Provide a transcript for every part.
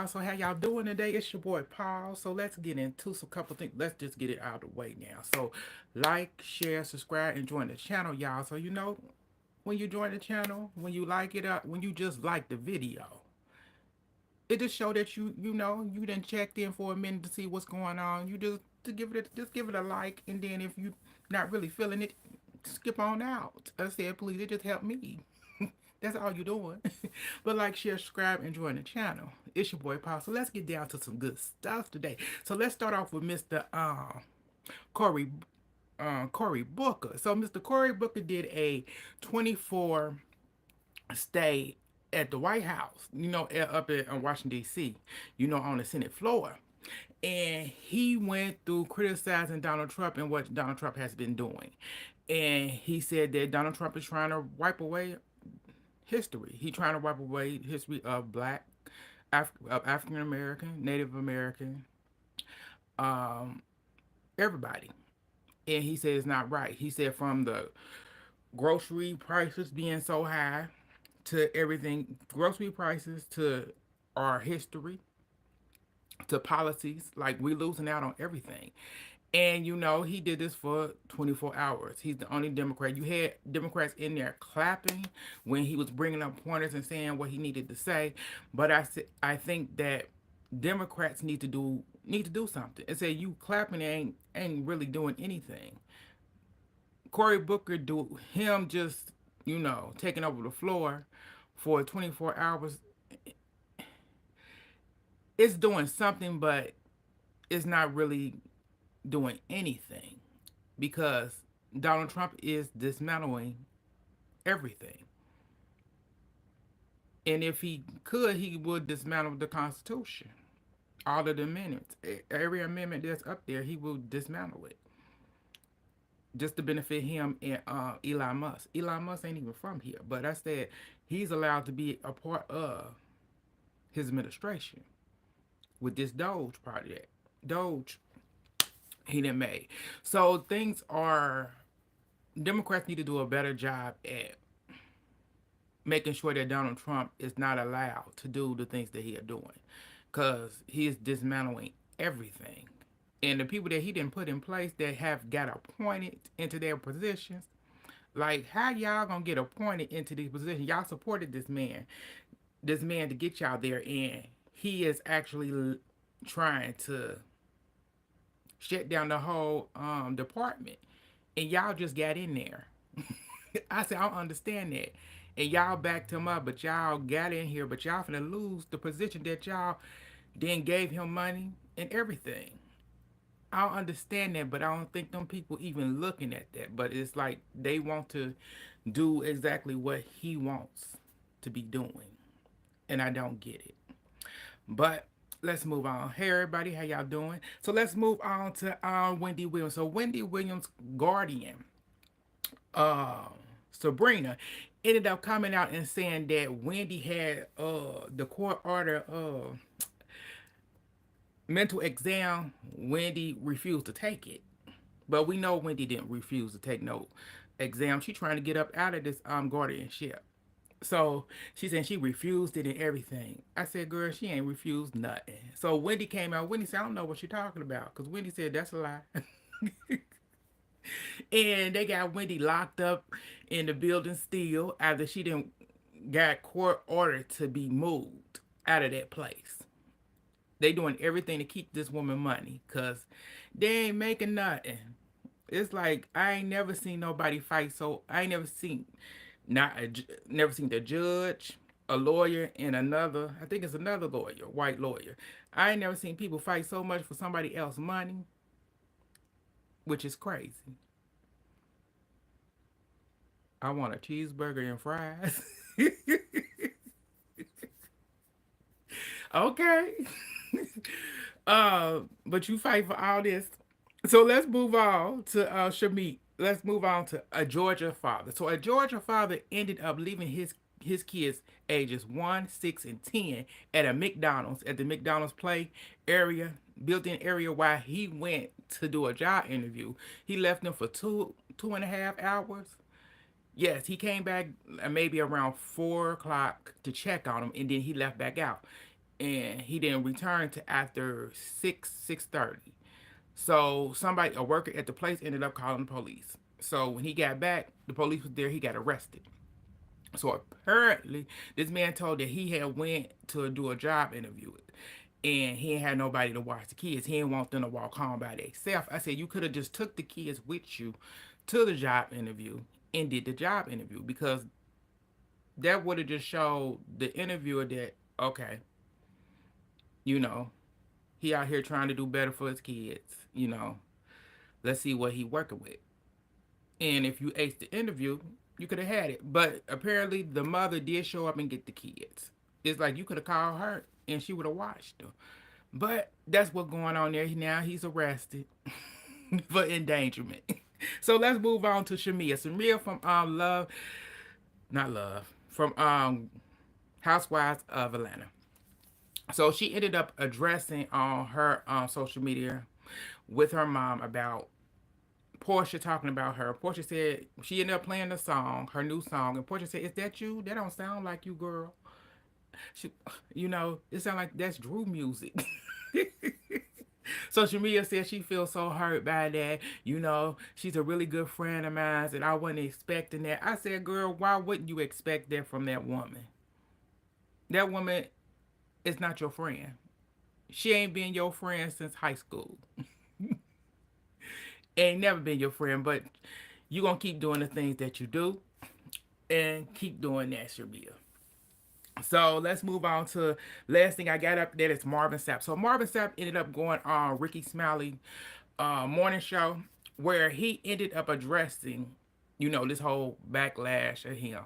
y'all. So how y'all doing today? It's your boy Paul. So let's get into some couple things. Let's just get it out of the way now. So like, share, subscribe, and join the channel, y'all. So when you join the channel, when you like it up, when you just like the video, it just show that you done checked in for a minute to see what's going on. You just give it a like, and then if you not really feeling it, skip on out. I said please, it just helped me. That's all you're doing. But like, share, subscribe, and join the channel. It's your boy Paul. So let's get down to some good stuff today. So let's start off with Mr. Cory Cory Booker. So Mr. Cory Booker did a 24 stay at the White House, up in Washington, D.C., on the Senate floor. And he went through criticizing Donald Trump and what Donald Trump has been doing. And he said that Donald Trump is trying to wipe away history. He's trying to wipe away history of black, of African American, Native American, um, everybody. And he said it's not right. He said from the grocery prices being so high to everything, grocery prices to our history to policies, like we losing out on everything. And he did this for 24 hours. He's the only Democrat. You had Democrats in there clapping when he was bringing up pointers and saying what he needed to say. But I think that Democrats need to do something. And say you clapping ain't really doing anything. Cory Booker do him just taking over the floor for 24 hours. It's doing something, but it's not really doing anything because Donald Trump is dismantling everything. And if he could, he would dismantle the Constitution. All of the amendments. Every amendment that's up there, he will dismantle it. Just to benefit him and Elon Musk. Elon Musk ain't even from here. But I said he's allowed to be a part of his administration with this Doge project. Doge he didn't make. So Democrats need to do a better job at making sure that Donald Trump is not allowed to do the things that he is doing. Because he is dismantling everything. And the people that he didn't put in place that have got appointed into their positions, like how y'all gonna get appointed into these positions? Y'all supported this man to get y'all there, and he is actually trying to shut down the whole department, and y'all just got in there. I said I don't understand that, and y'all backed him up, but y'all got in here, but y'all finna lose the position that y'all then gave him money and everything. I don't understand that, but I don't think them people even looking at that. But it's like they want to do exactly what he wants to be doing, and I don't get it. But let's move on. Hey everybody, how y'all doing? So let's move on to Wendy Williams. So Wendy Williams' guardian, uh, Sabrina, ended up coming out and saying that Wendy had the court order mental exam. Wendy refused to take it, but we know Wendy didn't refuse to take no exam. She trying to get up out of this guardianship. So she said she refused it and everything. I said, girl, she ain't refused nothing. So Wendy came out. Wendy said, I don't know what you're talking about. Because Wendy said, that's a lie. And they got Wendy locked up in the building still after she didn't got court order to be moved out of that place. They doing everything to keep this woman money. Because they ain't making nothing. It's like, I ain't never seen nobody fight so... I ain't never seen... never seen the judge, a lawyer, and another. I think it's another lawyer, white lawyer. I ain't never seen people fight so much for somebody else's money, which is crazy. I want a cheeseburger and fries. Okay. But you fight for all this. So let's move on to Shamea. Let's move on to a Georgia father. So a Georgia father ended up leaving his kids ages 1, 6, and 10 at a McDonald's, at the McDonald's play area, built-in area, while he went to do a job interview. He left them for 2.5 hours. Yes, he came back maybe around 4 o'clock to check on them, and then he left back out. and he didn't return to after 6:30. So somebody, a worker at the place, ended up calling the police. So when he got back, the police was there. He got arrested. So apparently, this man told that he had went to do a job interview, and he ain't had nobody to watch the kids. He didn't want them to walk home by themselves. I said you could have just took the kids with you to the job interview and did the job interview, because that would have just showed the interviewer that, okay, you know, he out here trying to do better for his kids. Let's see what he working with. And if you aced the interview, you could have had it. But apparently, the mother did show up and get the kids. It's like you could have called her and she would have watched them. But that's what's going on there. Now he's arrested for endangerment. So let's move on to Shamea. Shamea from Love, not Love, from Housewives of Atlanta. So she ended up addressing on her social media with her mom about Porsha talking about her. Porsha said she ended up playing the song, her new song, and Porsha said, "Is that you? That don't sound like you, girl." She, it sounds like that's Drew music. So Shamea said she feels so hurt by that. She's a really good friend of mine, and I wasn't expecting that. I said, "Girl, why wouldn't you expect that from that woman? That woman is not your friend. She ain't been your friend since high school. Ain't never been your friend, but you gonna keep doing the things that you do and keep doing that, Shamea." So let's move on to last thing I got up there is Marvin Sapp. So Marvin Sapp ended up going on Ricky Smiley morning show, where he ended up addressing, this whole backlash of him.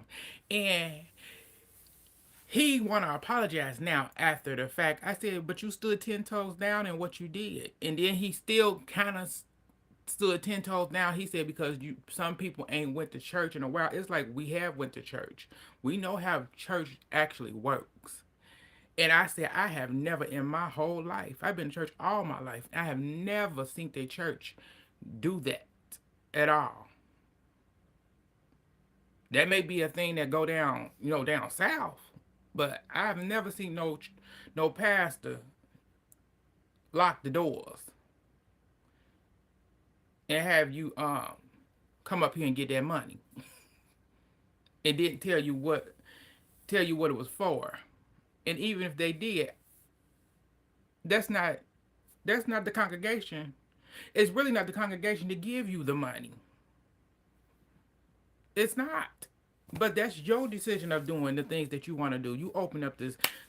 And he want to apologize now after the fact. I said, but you stood 10 toes down in what you did. And then he still kind of stood 10 toes down. He said, because some people ain't went to church in a while. It's like, we have went to church. We know how church actually works. And I said, I have never in my whole life, I've been to church all my life, I have never seen the church do that at all. That may be a thing that go down, down south, but I've never seen no pastor lock the doors and have you come up here and get that money. It didn't tell you what it was for. And even if they did, that's not the congregation. It's really not the congregation to give you the money. It's not. But that's your decision of doing the things that you want to do. You open up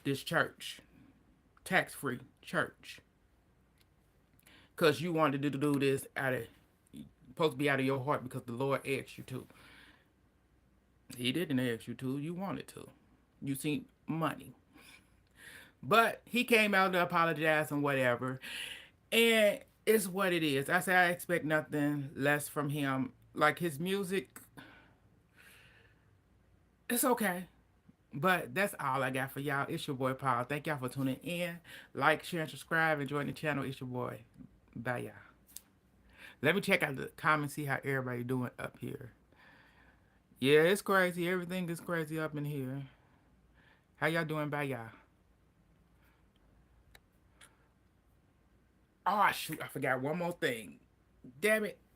this church, tax-free church, because you wanted to do this supposed to be out of your heart, because the Lord asked you to. He didn't ask you to. You wanted to. You seen money. But he came out to apologize and whatever. And it's what it is. I say I expect nothing less from him. Like, his music, it's okay. But that's all I got for y'all. It's your boy Paul. Thank y'all for tuning in. Like, share, and subscribe, and join the channel. It's your boy. Bye, y'all. Let me check out the comments, see how everybody doing up here. Yeah, it's crazy. Everything is crazy up in here. How y'all doing? Bye, y'all. Oh, shoot. I forgot one more thing. Damn it.